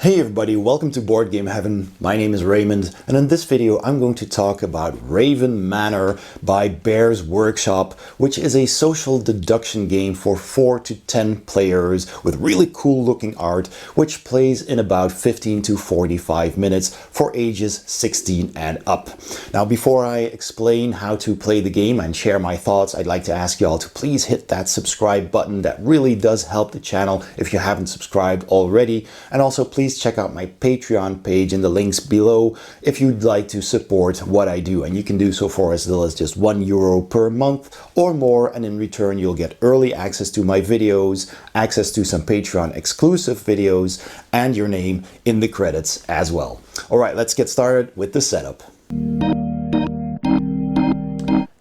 Hey everybody, welcome to Board Game Heaven. My name is Raymond, and in this video I'm going to talk about Raven Manor by Bear's Workshop, which is a social deduction game for 4 to 10 players with really cool looking art, which plays in about 15 to 45 minutes for ages 16 and up. Now, before I explain how to play the game and share my thoughts, I'd like to ask y'all to please hit that subscribe button. That really does help the channel if you haven't subscribed already. And also please check out my Patreon page in the links below if you'd like to support what I do, and you can do so for as little as just €1 per month or more, and in return you'll get early access to my videos, access to some Patreon exclusive videos, and your name in the credits as well. Alright, let's get started with the setup.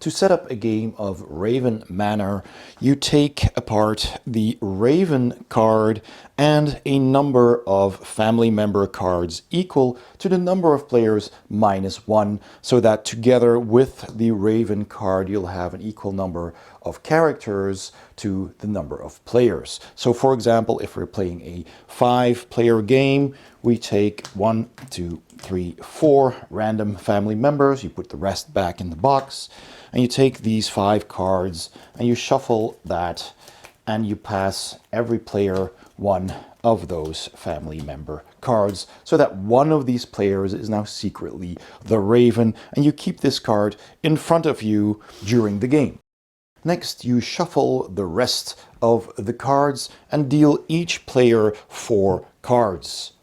To set up a game of Raven Manor, you take apart the Raven card and a number of family member cards equal to the number of players -1, so that together with the Raven card you'll have an equal number of characters to the number of players. So for example, if we're playing a 5-player game, we take 1, 2, 3, 4 random family members, you put the rest back in the box, and you take these 5 cards and you shuffle that and you pass every player one of those family member cards, so that one of these players is now secretly the Raven, and you keep this card in front of you during the game. Next, you shuffle the rest of the cards and deal each player 4 cards.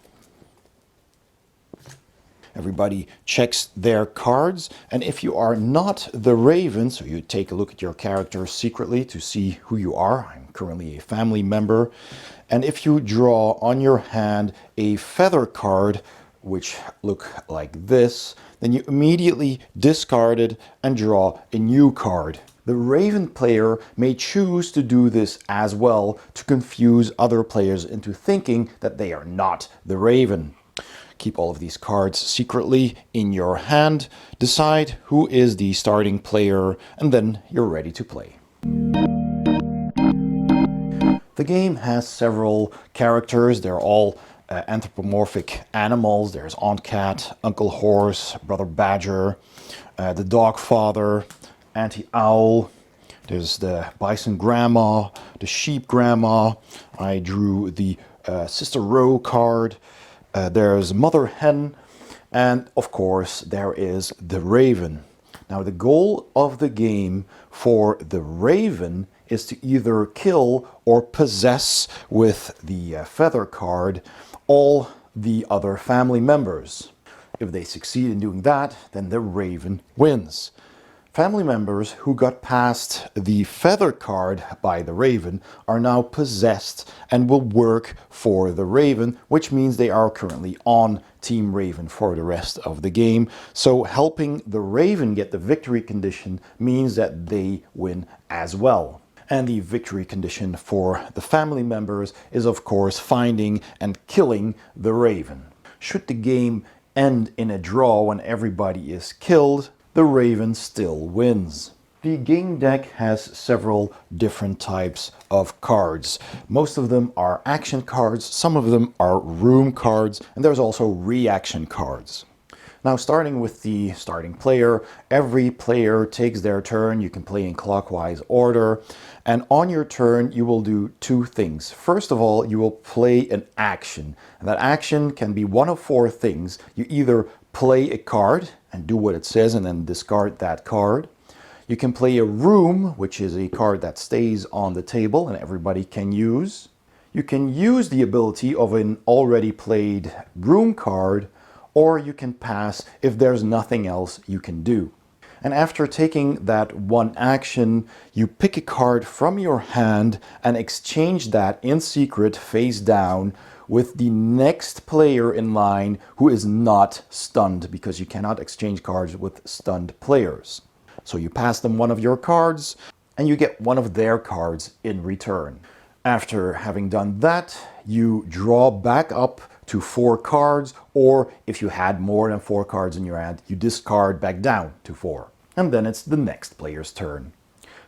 Everybody checks their cards, and if you are not the Raven, so you take a look at your character secretly to see who you are. I'm currently a family member. And if you draw on your hand a feather card, which look like this, then you immediately discard it and draw a new card. The Raven player may choose to do this as well to confuse other players into thinking that they are not the Raven. Keep all of these cards secretly in your hand, decide who is the starting player, and then you're ready to play. The game has several characters. They're all anthropomorphic animals. There's Aunt Cat, Uncle Horse, Brother Badger, the Dog Father, Auntie Owl. There's the Bison Grandma, the Sheep Grandma. I drew the Sister Row card. There's Mother Hen, and of course there is the Raven. Now the goal of the game for the Raven is to either kill or possess with the feather card all the other family members. If they succeed in doing that, then the Raven wins. Family members who got past the feather card by the Raven are now possessed and will work for the Raven, which means they are currently on Team Raven for the rest of the game. So helping the Raven get the victory condition means that they win as well. And the victory condition for the family members is of course finding and killing the Raven. Should the game end in a draw when everybody is killed, the Raven still wins. The game deck has several different types of cards. Most of them are action cards, some of them are room cards, and there's also reaction cards. Now, starting with the starting player, every player takes their turn. You can play in clockwise order, and on your turn you will do 2 things. First of all, you will play an action, and that action can be one of 4 things. You either play a card and do what it says and then discard that card. You can play a room, which is a card that stays on the table and everybody can use. You can use the ability of an already played room card, or you can pass if there's nothing else you can do. And after taking that one action, you pick a card from your hand and exchange that in secret face down with the next player in line who is not stunned, because you cannot exchange cards with stunned players. So you pass them one of your cards and you get one of their cards in return. After having done that, you draw back up to 4 cards, or if you had more than 4 cards in your hand, you discard back down to 4. And then it's the next player's turn.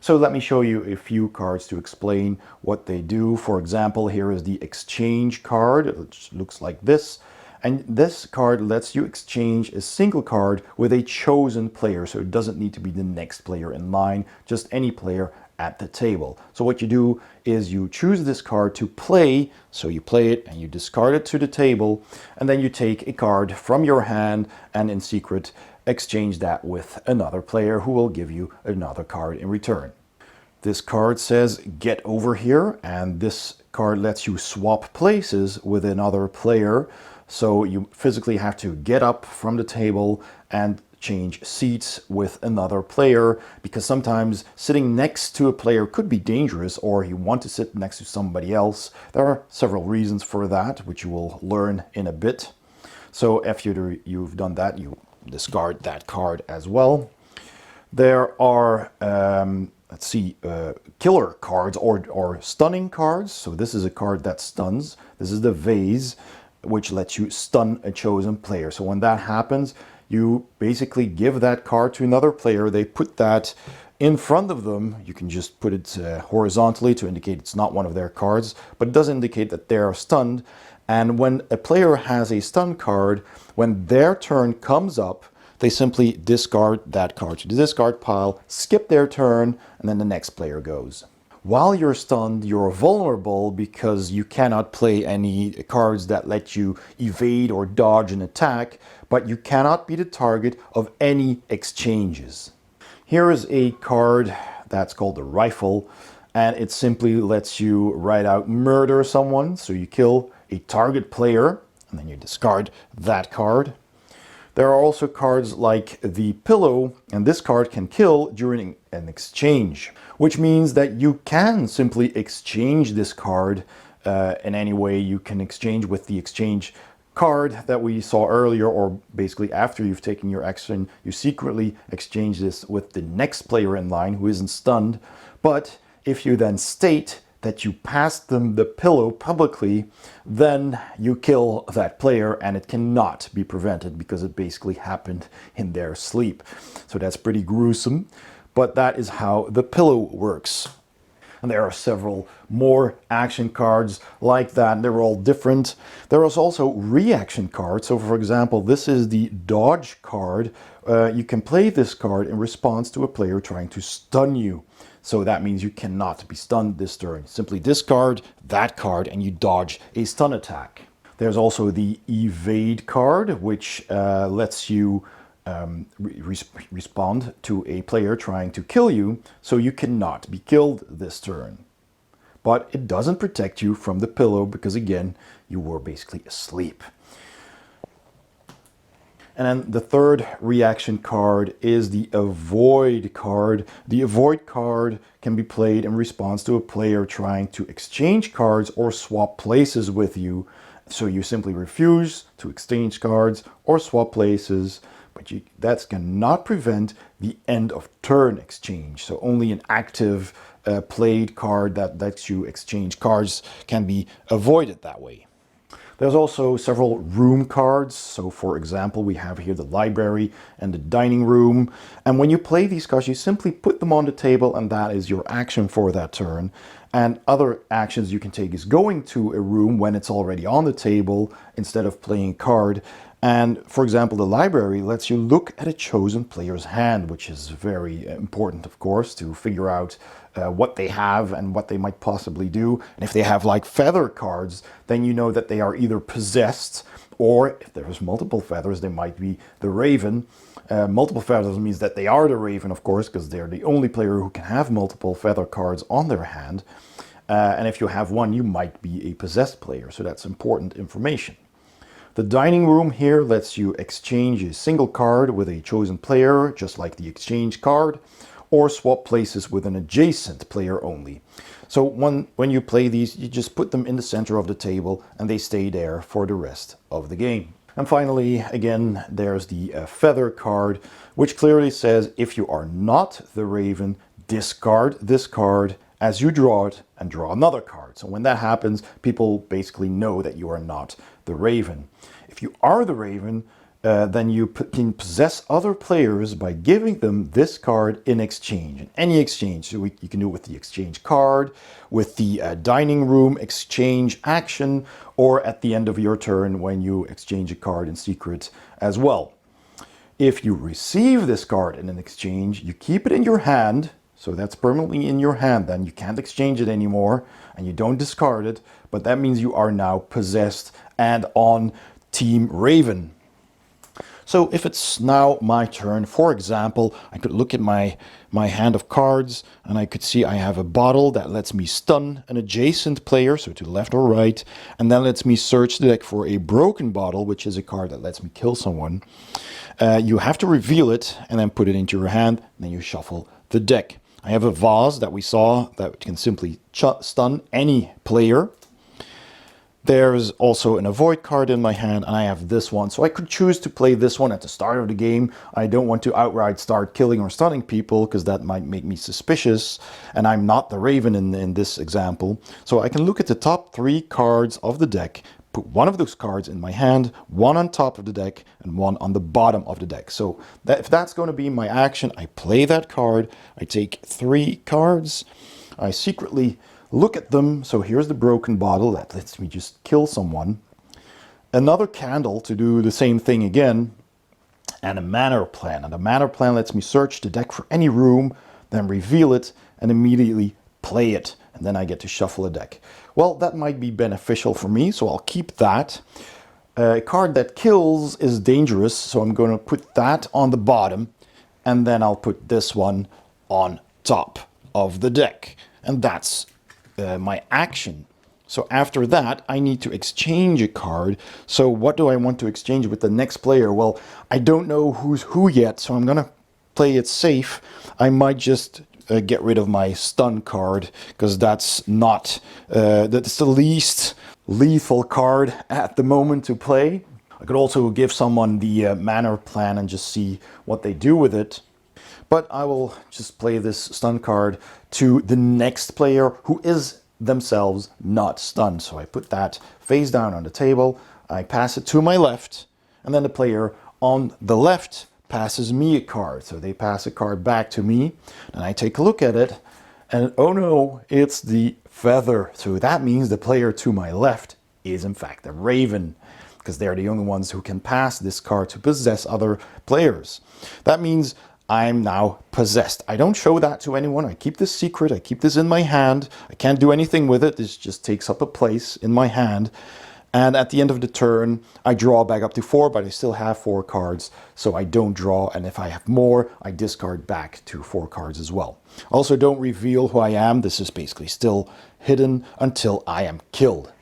So let me show you a few cards to explain what they do. For example, here is the exchange card. It looks like this. And this card lets you exchange a single card with a chosen player. So it doesn't need to be the next player in line, just any player at the table. So what you do is you choose this card to play. So you play it and you discard it to the table. And then you take a card from your hand and in secret exchange that with another player who will give you another card in return. This card says get over here, and this card lets you swap places with another player. So you physically have to get up from the table and change seats with another player, because sometimes sitting next to a player could be dangerous, or you want to sit next to somebody else. There are several reasons for that, which you will learn in a bit. So after you've done that, you discard that card as well. There are let's see, killer cards or stunning cards. So this is a card that stuns. This is the vase, which lets you stun a chosen player. So when that happens, you basically give that card to another player. They put that in front of them. You can just put it horizontally to indicate it's not one of their cards, but it does indicate that they are stunned. And when a player has a stun card, when their turn comes up, they simply discard that card to the discard pile, skip their turn, and then the next player goes. While you're stunned, you're vulnerable because you cannot play any cards that let you evade or dodge an attack, but you cannot be the target of any exchanges. Here is a card that's called the rifle, and it simply lets you write out murder someone. So you kill a target player, and then you discard that card. There are also cards like the pillow, and this card can kill during an exchange, which means that you can simply exchange this card in any way. You can exchange with the exchange card that we saw earlier, or basically after you've taken your action, you secretly exchange this with the next player in line who isn't stunned. But if you then state that you passed them the pillow publicly, then you kill that player, and it cannot be prevented because it basically happened in their sleep. So that's pretty gruesome, but that is how the pillow works. And there are several more action cards like that. They're all different. There is also reaction cards. So for example, this is the dodge card. You can play this card in response to a player trying to stun you. So that means you cannot be stunned this turn. Simply discard that card and you dodge a stun attack. There's also the evade card, which lets you respond to a player trying to kill you, so you cannot be killed this turn. But it doesn't protect you from the pillow because, again, you were basically asleep. And then the third reaction card is the avoid card. The avoid card can be played in response to a player trying to exchange cards or swap places with you. So you simply refuse to exchange cards or swap places, but that cannot prevent the end of turn exchange. So only an active played card that lets you exchange cards can be avoided that way. There's also several room cards. So for example, we have here the library and the dining room. And when you play these cards, you simply put them on the table, and that is your action for that turn. And other actions you can take is going to a room when it's already on the table instead of playing a card. And for example, the library lets you look at a chosen player's hand, which is very important, of course, to figure out what they have and what they might possibly do. And if they have like feather cards, then you know that they are either possessed, or if there's multiple feathers, they might be the Raven. Multiple feathers means that they are the Raven, of course, because they're the only player who can have multiple feather cards on their hand. And if you have one, you might be a possessed player. So that's important information. The dining room here lets you exchange a single card with a chosen player, just like the exchange card, or swap places with an adjacent player only. So when you play these, you just put them in the center of the table and they stay there for the rest of the game. And finally, again, there's the feather card, which clearly says if you are not the Raven, discard this card as you draw it and draw another card. So when that happens, people basically know that you are not the Raven. If you are the Raven, then you can possess other players by giving them this card in exchange, in any exchange. So you can do it with the exchange card, with the dining room exchange action, or at the end of your turn when you exchange a card in secret as well. If you receive this card in an exchange, you keep it in your hand, so that's permanently in your hand, then you can't exchange it anymore, and you don't discard it, but that means you are now possessed and on Team Raven. So if it's now my turn, for example, I could look at my hand of cards and I could see I have a bottle that lets me stun an adjacent player, so to the left or right, and then lets me search the deck for a broken bottle, which is a card that lets me kill someone. You have to reveal it and then put it into your hand, and then you shuffle the deck. I have a vase that we saw that can simply stun any player. There's also an avoid card in my hand, and I have this one. So I could choose to play this one at the start of the game. I don't want to outright start killing or stunning people because that might make me suspicious. And I'm not the Raven in this example. So I can look at the top 3 cards of the deck, put one of those cards in my hand, one on top of the deck, and one on the bottom of the deck. So if that's going to be my action, I play that card. I take 3 cards. I secretly look at them. So here's the broken bottle that lets me just kill someone. Another candle to do the same thing again. And a manor plan. And a manor plan lets me search the deck for any room, then reveal it, and immediately play it. And then I get to shuffle a deck. Well, that might be beneficial for me, so I'll keep that. A card that kills is dangerous, so I'm going to put that on the bottom. And then I'll put this one on top of the deck. And that's my action. So after that, I need to exchange a card. So what do I want to exchange with the next player? Well, I don't know who's who yet, so I'm going to play it safe. I might just get rid of my stun card, because that's the least lethal card at the moment to play. I could also give someone the manor plan and just see what they do with it. But I will just play this stun card to the next player who is themselves not stunned. So I put that face down on the table, I pass it to my left, and then the player on the left passes me a card. So they pass a card back to me, and I take a look at it, and oh no, it's the feather. So that means the player to my left is in fact a Raven, because they're the only ones who can pass this card to possess other players. That means I'm now possessed. I don't show that to anyone. I keep this secret. I keep this in my hand. I can't do anything with it. This just takes up a place in my hand. And at the end of the turn, I draw back up to 4, but I still have 4 cards, so I don't draw. And if I have more, I discard back to 4 cards as well. Also, don't reveal who I am. This is basically still hidden until I am killed.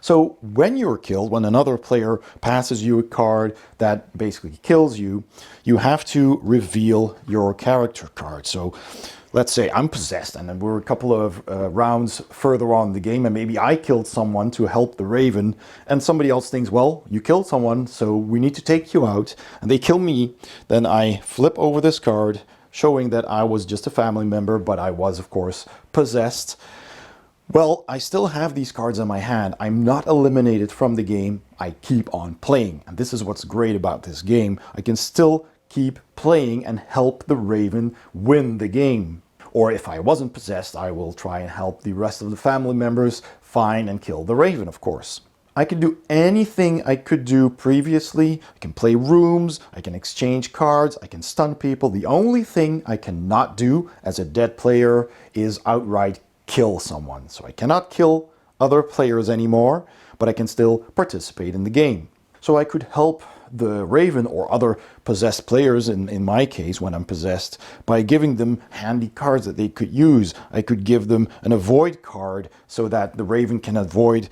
So when you're killed, when another player passes you a card that basically kills you, you have to reveal your character card. So let's say I'm possessed, and then we're a couple of rounds further on in the game, and maybe I killed someone to help the Raven, and somebody else thinks, well, you killed someone, so we need to take you out, and they kill me. Then I flip over this card, showing that I was just a family member, but I was, of course, possessed. Well, I still have these cards in my hand. I'm not eliminated from the game. I keep on playing. And this is what's great about this game. I can still keep playing and help the Raven win the game. Or if I wasn't possessed, I will try and help the rest of the family members find and kill the Raven, of course. I can do anything I could do previously. I can play rooms, I can exchange cards, I can stun people. The only thing I cannot do as a dead player is outright kill someone. So I cannot kill other players anymore, but I can still participate in the game. So I could help the Raven or other possessed players, in my case when I'm possessed, by giving them handy cards that they could use. I could give them an avoid card so that the Raven can avoid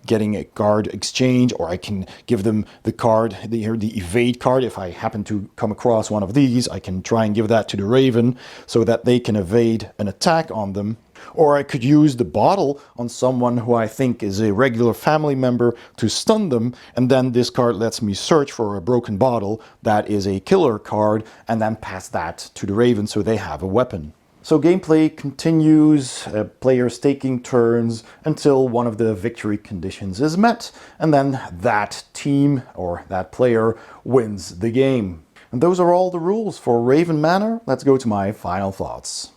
getting a card exchange, or I can give them the card, the evade card. If I happen to come across one of these, I can try and give that to the Raven so that they can evade an attack on them. Or I could use the bottle on someone who I think is a regular family member to stun them, and then this card lets me search for a broken bottle that is a killer card, and then pass that to the Raven so they have a weapon. So gameplay continues, players taking turns until one of the victory conditions is met, and then that team or that player wins the game. And those are all the rules for Raven Manor. Let's go to my final thoughts.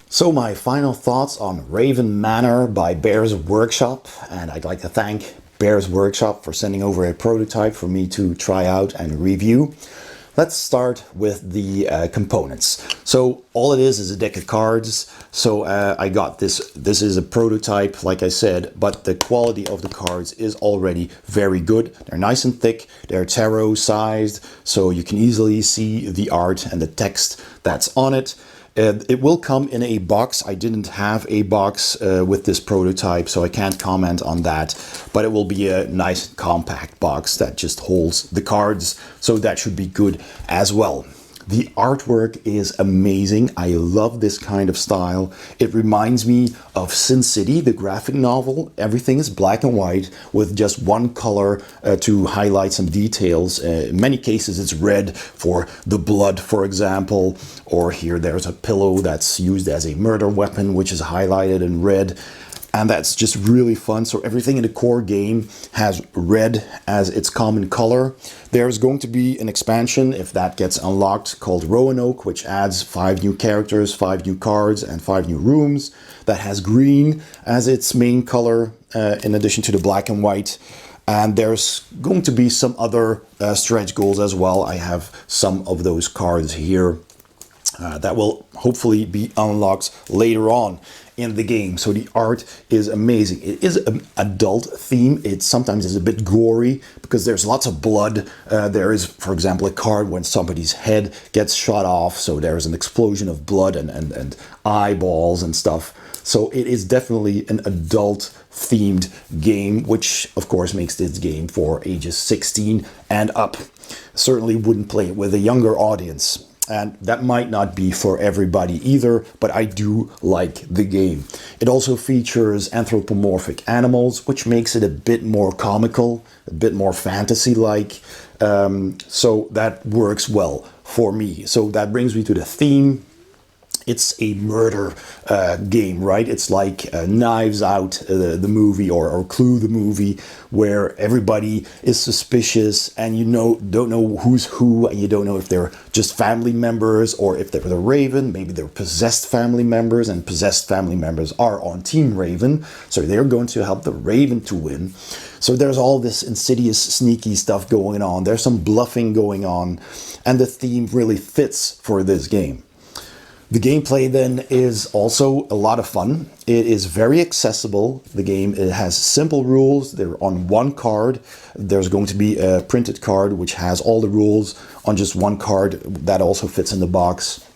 So my final thoughts on Raven Manor by Bear's Workshop, and I'd like to thank Bear's Workshop for sending over a prototype for me to try out and review. Let's start with the components. So all it is a deck of cards. So I got this. This is a prototype, like I said, but the quality of the cards is already very good. They're nice and thick. They're tarot sized, so you can easily see the art and the text that's on it. It will come in a box. I didn't have a box with this prototype, so I can't comment on that. But it will be a nice compact box that just holds the cards, so that should be good as well. The artwork is amazing. I love this kind of style. It reminds me of Sin City, the graphic novel. Everything is black and white with just one color to highlight some details. In many cases it's red for the blood, for example, or here there's a pillow that's used as a murder weapon, which is highlighted in red. And that's just really fun. So everything in the core game has red as its common color. There's going to be an expansion, if that gets unlocked, called Roanoke, which adds 5 new characters, 5 new cards, and 5 new rooms. That has green as its main color, in addition to the black and white. And there's going to be some other stretch goals as well. I have some of those cards here. That will hopefully be unlocked later on in the game. So the art is amazing. It is an adult theme. It sometimes is a bit gory because there's lots of blood. There is, for example, a card when somebody's head gets shot off. So there's an explosion of blood and eyeballs and stuff. So it is definitely an adult themed game, which of course makes this game for ages 16 and up. Certainly wouldn't play it with a younger audience. And that might not be for everybody either, but I do like the game. It also features anthropomorphic animals, which makes it a bit more comical, a bit more fantasy-like. So that works well for me. So that brings me to the theme. It's a murder game, right? It's like Knives Out, the movie, or Clue, the movie, where everybody is suspicious and you don't know who's who, and you don't know if they're just family members or if they're the Raven. Maybe they're possessed family members, and possessed family members are on Team Raven, so they're going to help the Raven to win. So there's all this insidious, sneaky stuff going on. There's some bluffing going on, and the theme really fits for this game. The gameplay then is also a lot of fun. It is very accessible. The game, it has simple rules. They're on one card. There's going to be a printed card which has all the rules on just one card. That also fits in the box.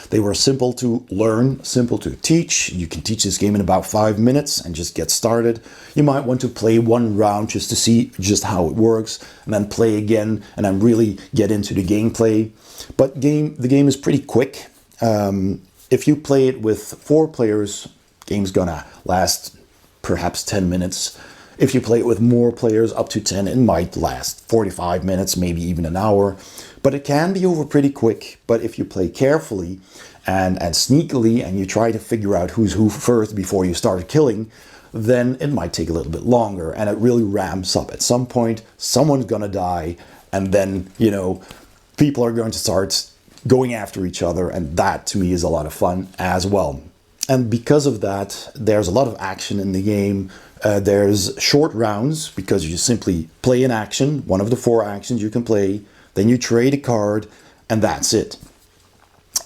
They were simple to learn, simple to teach. You can teach this game in about 5 minutes and just get started. You might want to play one round just to see just how it works, and then play again and then really get into the gameplay. But the game is pretty quick. If you play it with 4 players, game's gonna last perhaps 10 minutes. If you play it with more players, up to 10, it might last 45 minutes, maybe even an hour. But it can be over pretty quick. But if you play carefully and sneakily, and you try to figure out who's who first before you start killing, then it might take a little bit longer, and it really ramps up. At some point, someone's gonna die, and then, you know, people are going to start going after each other, and that to me is a lot of fun as well. And because of that, there's a lot of action in the game. There's short rounds because you simply play an action, one of the 4 actions you can play, then you trade a card, and that's it.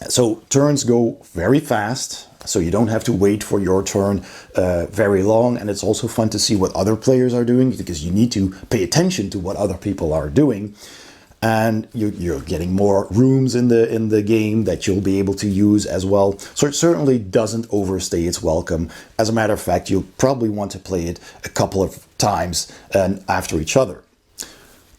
So turns go very fast, so you don't have to wait for your turn very long, and it's also fun to see what other players are doing because you need to pay attention to what other people are doing. And you're getting more rooms in the game that you'll be able to use as well. So it certainly doesn't overstay its welcome. As a matter of fact, you'll probably want to play it a couple of times after each other.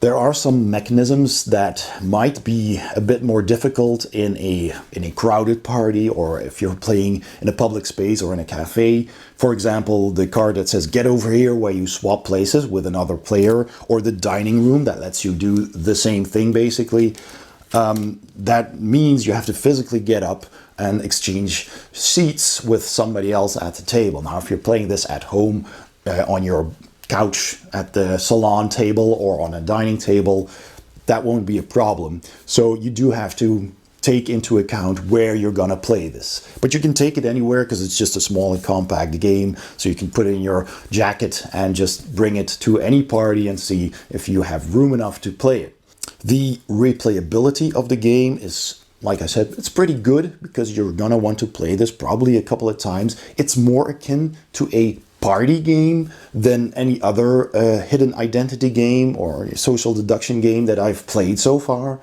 There are some mechanisms that might be a bit more difficult in a crowded party, or if you're playing in a public space or in a cafe. For example, the card that says "Get over here," where you swap places with another player, or the dining room that lets you do the same thing basically. that means you have to physically get up and exchange seats with somebody else at the table. Now, if you're playing this at home, on your couch at the salon table or on a dining table, that won't be a problem. So you do have to take into account where you're gonna play this. But you can take it anywhere because it's just a small and compact game. So you can put it in your jacket and just bring it to any party and see if you have room enough to play it. The replayability of the game is, like I said, it's pretty good because you're gonna want to play this probably a couple of times. It's more akin to a party game than any other hidden identity game or social deduction game that I've played so far.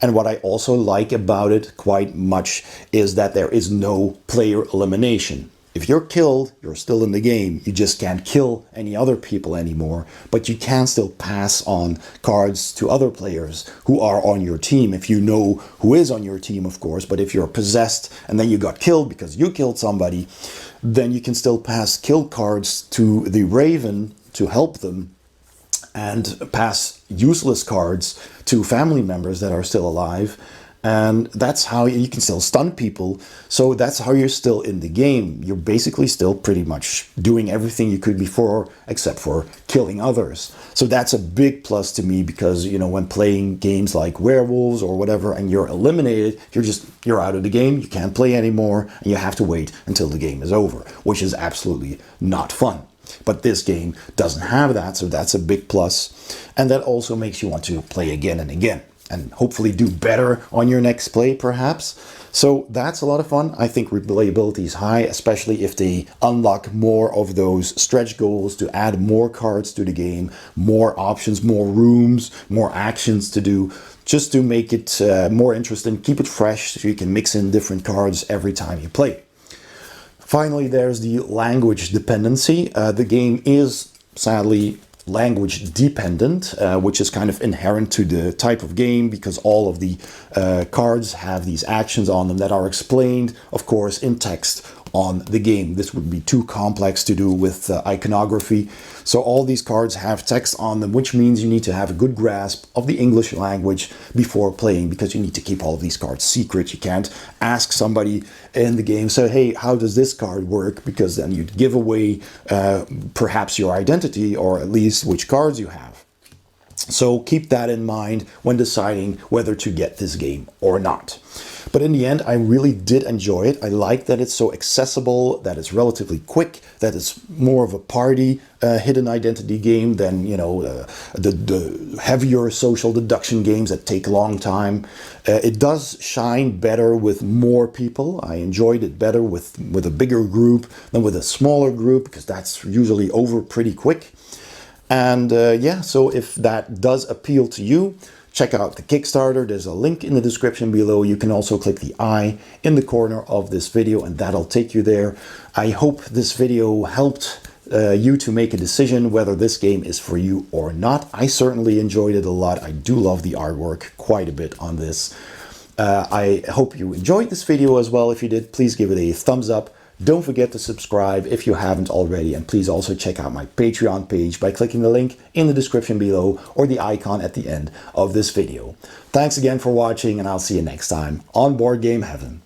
And what I also like about it quite much is that there is no player elimination. If you're killed, you're still in the game. You just can't kill any other people anymore, but you can still pass on cards to other players who are on your team, if you know who is on your team, of course. But if you're possessed and then you got killed because you killed somebody, then you can still pass kill cards to the Raven to help them, and pass useless cards to family members that are still alive. And that's how you can still stun people. So that's how you're still in the game. You're basically still pretty much doing everything you could before, except for killing others. So that's a big plus to me because, you know, when playing games like Werewolves or whatever, and you're eliminated, you're out of the game, you can't play anymore, and you have to wait until the game is over, which is absolutely not fun. But this game doesn't have that, so that's a big plus. And that also makes you want to play again and again, and hopefully do better on your next play, perhaps. So that's a lot of fun. I think replayability is high, especially if they unlock more of those stretch goals to add more cards to the game, more options, more rooms, more actions to do, just to make it more interesting, keep it fresh, so you can mix in different cards every time you play. Finally, there's the language dependency. The game is sadly language dependent, which is kind of inherent to the type of game because all of the cards have these actions on them that are explained, of course, in text on the game. This would be too complex to do with iconography. So all these cards have text on them, which means you need to have a good grasp of the English language before playing, because you need to keep all of these cards secret. You can't ask somebody in the game, so hey, how does this card work? Because then you'd give away perhaps your identity, or at least which cards you have. So keep that in mind when deciding whether to get this game or not. But in the end, I really did enjoy it. I like that it's so accessible, that it's relatively quick, that it's more of a party hidden identity game than, you know, the heavier social deduction games that take a long time. It does shine better with more people. I enjoyed it better with a bigger group than with a smaller group, because that's usually over pretty quick. And yeah, so if that does appeal to you, check out the Kickstarter. There's a link in the description below. You can also click the I in the corner of this video and that'll take you there. I hope this video helped you to make a decision whether this game is for you or not. I certainly enjoyed it a lot. I do love the artwork quite a bit on this. I hope you enjoyed this video as well. If you did, please give it a thumbs up. Don't forget to subscribe if you haven't already, and please also check out my Patreon page by clicking the link in the description below or the icon at the end of this video. Thanks again for watching, and I'll see you next time on Board Game Heaven.